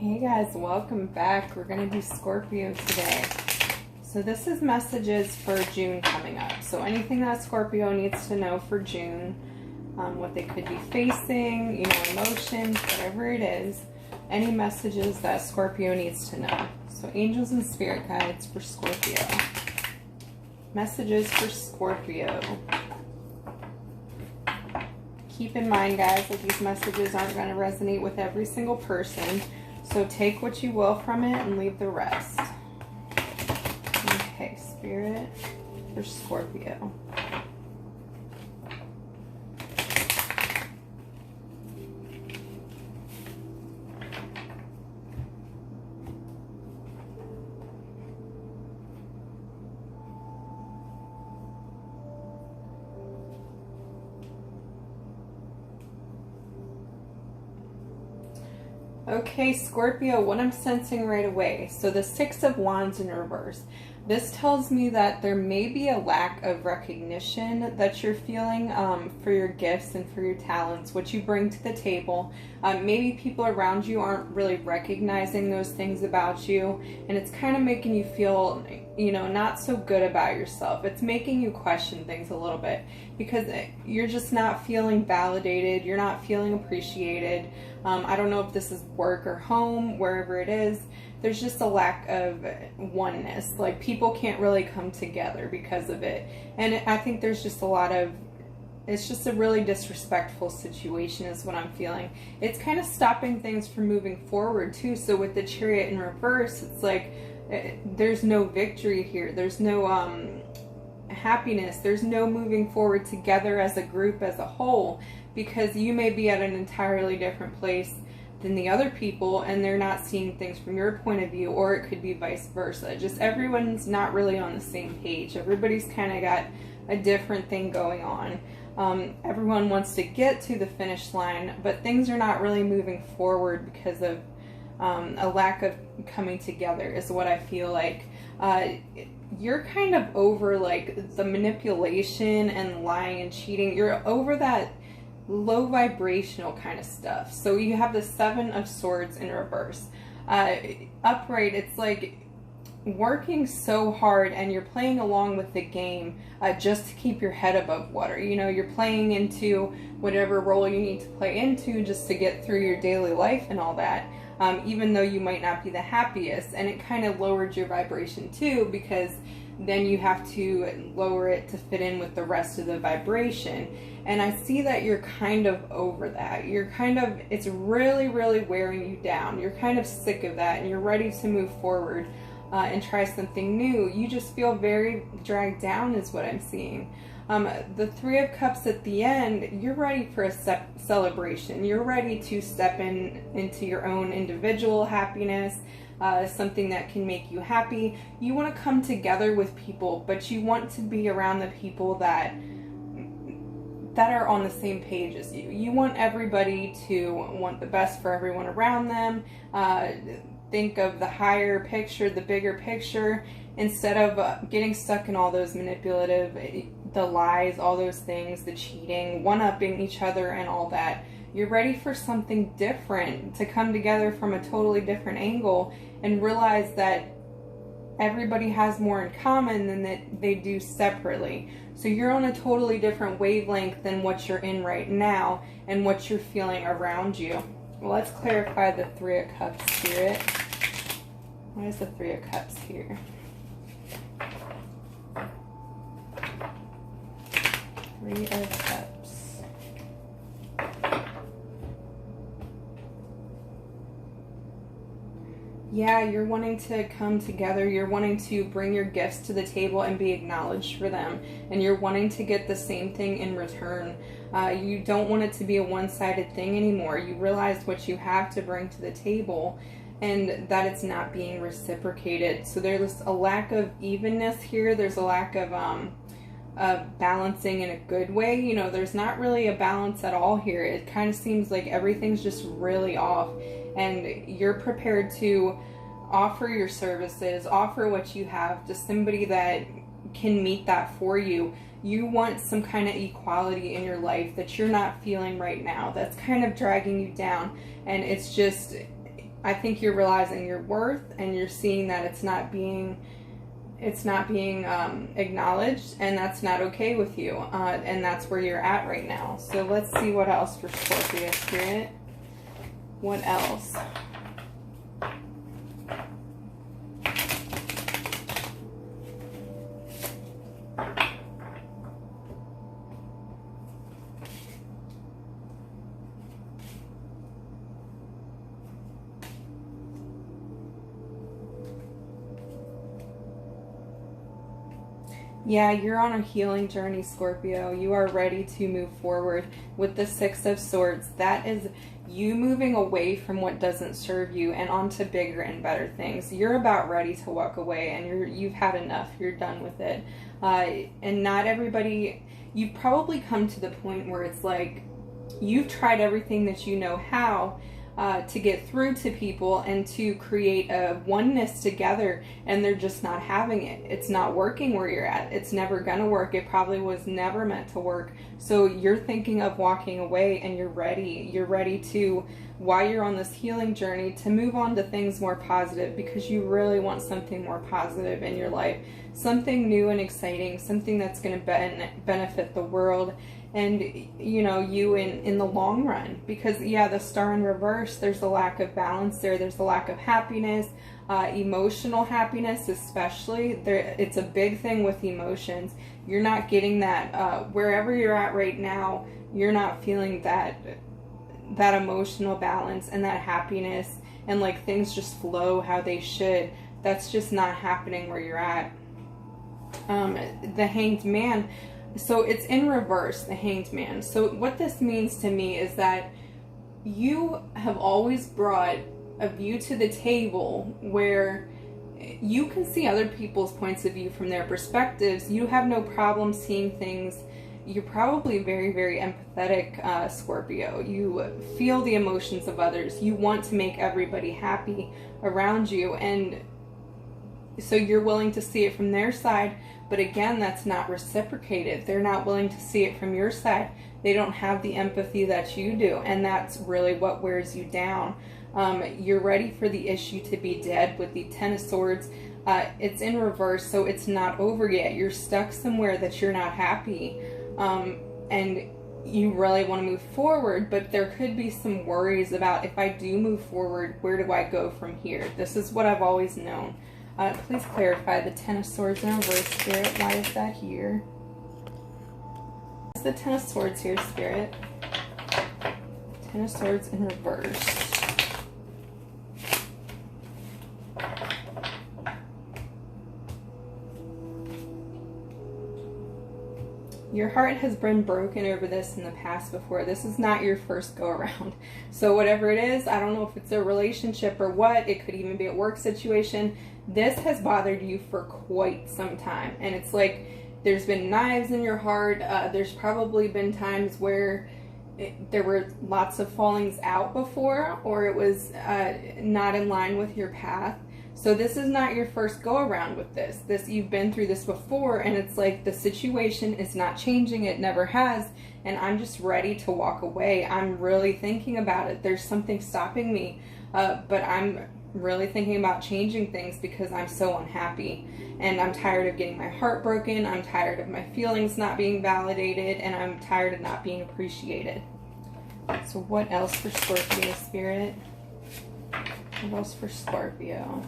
Hey guys, welcome back. We're going to do Scorpio today. So this is messages for June coming up. So anything that Scorpio needs to know for June, what they could be facing, emotions, whatever it is, any messages that Scorpio needs to know. So angels and spirit guides for Scorpio. Messages for Scorpio. Keep in mind, guys, that these messages aren't going to resonate with every single person. So take what you will from it and leave the rest. Okay, spirit for Scorpio. Okay, Scorpio, what I'm sensing right away. So the Six of Wands in reverse. This tells me that there may be a lack of recognition that you're feeling for your gifts and for your talents, what you bring to the table. Maybe people around you aren't really recognizing those things about you, and it's kind of making you feel, not so good about yourself. It's making you question things a little bit because you're just not feeling validated. You're not feeling appreciated. I don't know if this is work or home, wherever it is. There's just a lack of oneness. Like, people can't really come together because of it. And I think there's just a lot of, it's just a really disrespectful situation is what I'm feeling. It's kind of stopping things from moving forward too. So with the Chariot in reverse, it's like there's no victory here. There's no happiness. There's no moving forward together as a group, as a whole, because you may be at an entirely different place than the other people and they're not seeing things from your point of view, or it could be vice versa. Just everyone's not really on the same page. Everybody's kind of got a different thing going on. Everyone wants to get to the finish line, but things are not really moving forward because of a lack of coming together is what I feel like. You're kind of over like the manipulation and lying and cheating. You're over that low vibrational kind of stuff. So you have the Seven of Swords in reverse. Upright, it's like working so hard and you're playing along with the game just to keep your head above water. You're playing into whatever role you need to play into just to get through your daily life and all that. Even though you might not be the happiest, and it kind of lowered your vibration too, because then you have to lower it to fit in with the rest of the vibration. And I see that you're kind of over that. You're kind of, it's really, really wearing you down. You're kind of sick of that and you're ready to move forward and try something new. You just feel very dragged down is what I'm seeing. The Three of Cups at the end, you're ready for a celebration. You're ready to step into your own individual happiness, something that can make you happy. You want to come together with people, but you want to be around the people that are on the same page as you. You want everybody to want the best for everyone around them. Think of the higher picture, the bigger picture, instead of getting stuck in all those manipulative, the lies, all those things, the cheating, one-upping each other and all that. You're ready for something different, to come together from a totally different angle and realize that everybody has more in common than that they do separately. So you're on a totally different wavelength than what you're in right now and what you're feeling around you. Well, let's clarify the Three of Cups, Spirit. Why is the Three of Cups here? Three of Cups. Yeah, you're wanting to come together. You're wanting to bring your gifts to the table and be acknowledged for them. And you're wanting to get the same thing in return. You don't want it to be a one-sided thing anymore. You realize what you have to bring to the table and that it's not being reciprocated. So there's a lack of evenness here. There's a lack of balancing in a good way. There's not really a balance at all here. It kind of seems like everything's just really off, and you're prepared to offer your services, offer what you have to somebody that can meet that for you. You want some kind of equality in your life that you're not feeling right now, that's kind of dragging you down, and it's just I think you're realizing your worth, and you're seeing that it's not being acknowledged, and that's not okay with you, and that's where you're at right now. So let's see what else for Scorpio Spirit. What else? Yeah, you're on a healing journey, Scorpio. You are ready to move forward with the Six of Swords. That is you moving away from what doesn't serve you and onto bigger and better things. You're about ready to walk away, and you've had enough. You're done with it. And not everybody, you've probably come to the point where it's like you've tried everything that you know how to get through to people and to create a oneness together, and they're just not having it. It's not working where you're at. It's never gonna work. It probably was never meant to work. So you're thinking of walking away, and you're ready. You're ready to, while you're on this healing journey, to move on to things more positive, because you really want something more positive in your life. Something new and exciting, something that's going to benefit the world and, you know, you in the long run. Because, yeah, the Star in reverse, there's a lack of balance there. There's a lack of happiness, emotional happiness especially. It's a big thing with emotions. You're not getting that. Wherever you're at right now, you're not feeling that emotional balance and that happiness, and like things just flow how they should. That's just not happening where you're at. The Hanged Man, so it's in reverse, the Hanged Man. So what this means to me is that you have always brought a view to the table where you can see other people's points of view from their perspectives. You have no problem seeing things. You're probably very, very empathetic, Scorpio. You feel the emotions of others. You want to make everybody happy around you, and so you're willing to see it from their side, but again, that's not reciprocated. They're not willing to see it from your side. They don't have the empathy that you do, and that's really what wears you down. You're ready for the issue to be dead with the Ten of Swords. It's in reverse, so it's not over yet. You're stuck somewhere that you're not happy, and you really want to move forward, but there could be some worries about, if I do move forward, where do I go from here? This is what I've always known. Please clarify the Ten of Swords in reverse, Spirit. Why is that here? What's the Ten of Swords here, Spirit? Ten of Swords in reverse. Your heart has been broken over this in the past before. This is not your first go around. So whatever it is, I don't know if it's a relationship or what, it could even be a work situation. This has bothered you for quite some time. And it's like there's been knives in your heart. There's probably been times where there were lots of fallings out before, or it was not in line with your path. So this is not your first go around with this. You've been through this before, and it's like the situation is not changing. It never has. And I'm just ready to walk away. I'm really thinking about it. There's something stopping me, but I'm really thinking about changing things because I'm so unhappy. And I'm tired of getting my heart broken. I'm tired of my feelings not being validated, and I'm tired of not being appreciated. So what else for Scorpio, Spirit? What else for Scorpio?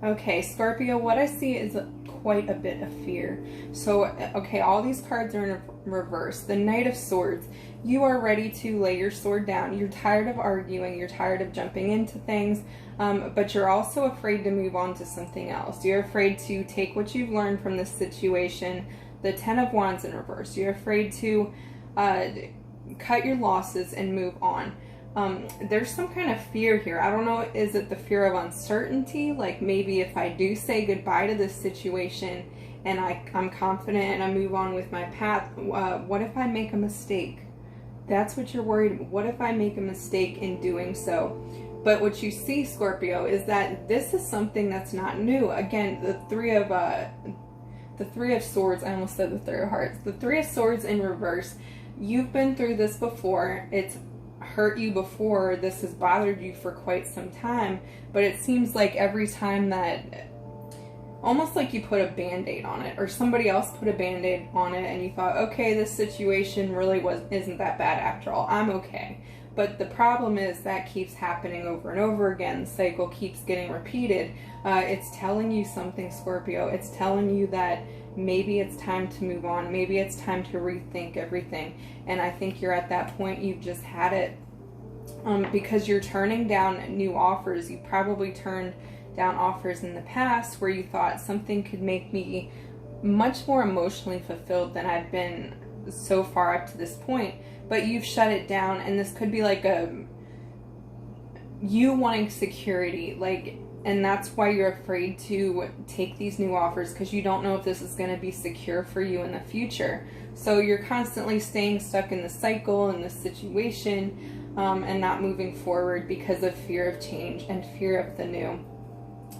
Okay, Scorpio, what I see is quite a bit of fear. So, okay, all these cards are in reverse. The Knight of Swords. You are ready to lay your sword down. You're tired of arguing. You're tired of jumping into things, but you're also afraid to move on to something else. You're afraid to take what you've learned from this situation. The Ten of Wands in reverse. You're afraid to cut your losses and move on. There's some kind of fear here. I don't know, is it the fear of uncertainty? Like maybe if I do say goodbye to this situation and I'm confident and I move on with my path, what if I make a mistake? That's what you're worried about. What if I make a mistake in doing so? But what you see, Scorpio, is that this is something that's not new. Again, the Three of Swords, I almost said the Three of Hearts. The Three of Swords in reverse. You've been through this before. It's hurt you before. This has bothered you for quite some time. But it seems like every time that, almost like you put a band-aid on it, or somebody else put a band-aid on it and you thought, okay, this situation really isn't that bad after all. I'm okay. But the problem is that keeps happening over and over again. The cycle keeps getting repeated. It's telling you something, Scorpio. It's telling you that maybe it's time to move on. Maybe it's time to rethink everything. And I think you're at that point. You've just had it. Because you're turning down new offers. You probably turned down offers in the past where you thought something could make me much more emotionally fulfilled than I've been so far up to this point. But you've shut it down, and this could be like you wanting security, and that's why you're afraid to take these new offers, because you don't know if this is going to be secure for you in the future. So you're constantly staying stuck in the cycle, in this situation, and not moving forward because of fear of change and fear of the new.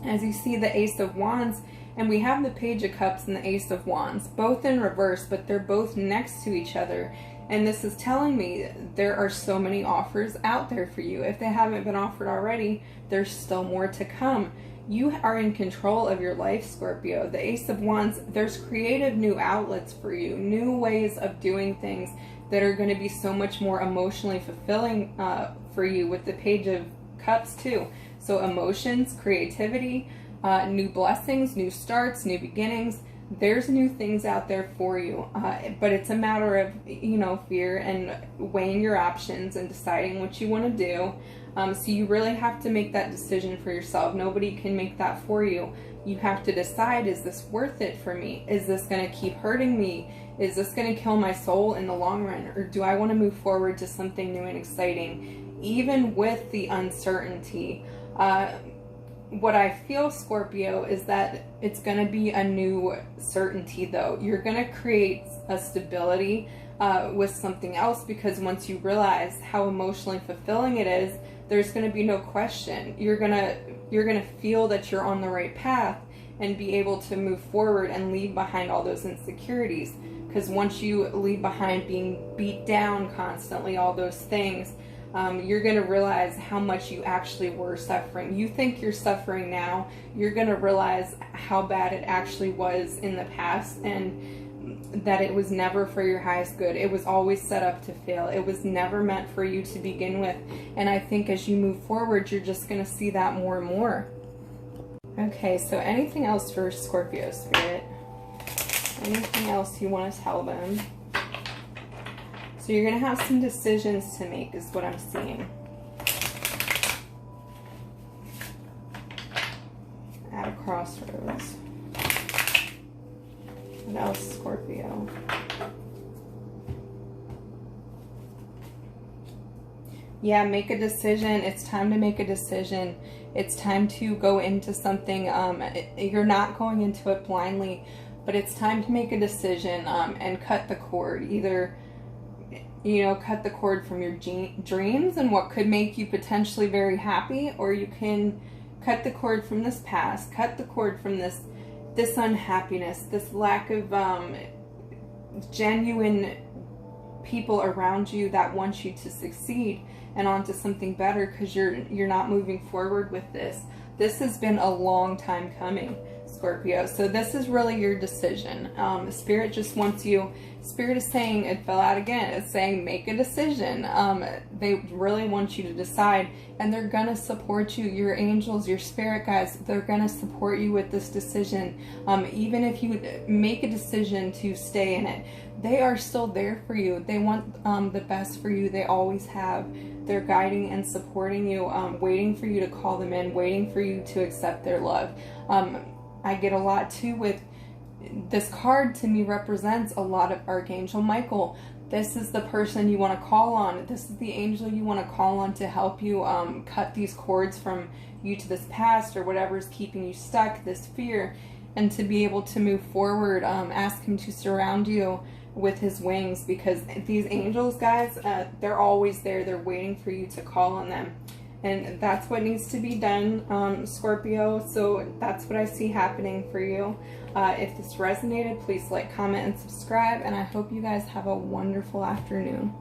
As you see, the Ace of Wands, and we have the Page of Cups and the Ace of Wands, both in reverse, but they're both next to each other. And this is telling me there are so many offers out there for you. If they haven't been offered already, there's still more to come. You are in control of your life, Scorpio. The Ace of Wands, there's creative new outlets for you, new ways of doing things that are going to be so much more emotionally fulfilling for you, with the Page of Cups too. So emotions, creativity, new blessings, new starts, new beginnings. There's new things out there for you, but it's a matter of, fear and weighing your options and deciding what you want to do. So you really have to make that decision for yourself. Nobody can make that for you. You have to decide, is this worth it for me? Is this going to keep hurting me? Is this going to kill my soul in the long run? Or do I want to move forward to something new and exciting, even with the uncertainty? What I feel, Scorpio, is that it's going to be a new certainty, though. You're going to create a stability with something else, because once you realize how emotionally fulfilling it is, there's going to be no question. You're going to feel that you're on the right path and be able to move forward and leave behind all those insecurities. Because once you leave behind being beat down constantly, all those things, you're going to realize how much you actually were suffering. You think you're suffering now. You're going to realize how bad it actually was in the past, and that it was never for your highest good. It was always set up to fail. It was never meant for you to begin with. And I think as you move forward, you're just going to see that more and more. Okay, so anything else for Scorpio Spirit? Anything else you want to tell them? So you're going to have some decisions to make, is what I'm seeing. At a crossroads. What else, Scorpio? Yeah, make a decision. It's time to make a decision. It's time to go into something. You're not going into it blindly, but it's time to make a decision and cut the cord. Either, cut the cord from your dreams and what could make you potentially very happy, or you can cut the cord from this past, cut the cord from this unhappiness, this lack of genuine people around you that want you to succeed, and onto something better, because you're not moving forward with this. This has been a long time coming, Scorpio. So this is really your decision. Spirit just wants you. Spirit is saying, it fell out again. It's saying make a decision. They really want you to decide, and they're going to support you. Your angels, your spirit guides, they're going to support you with this decision. Even if you make a decision to stay in it, they are still there for you. They want the best for you. They always have. They're guiding and supporting you, waiting for you to call them in, waiting for you to accept their love. I get a lot too with this card. To me, represents a lot of Archangel Michael. This is the person you want to call on. This is the angel you want to call on to help you cut these cords from you to this past, or whatever is keeping you stuck, this fear, and to be able to move forward. Ask him to surround you with his wings, because these angels, guys, they're always there. They're waiting for you to call on them. And that's what needs to be done, Scorpio. So that's what I see happening for you. If this resonated, please like, comment, and subscribe. And I hope you guys have a wonderful afternoon.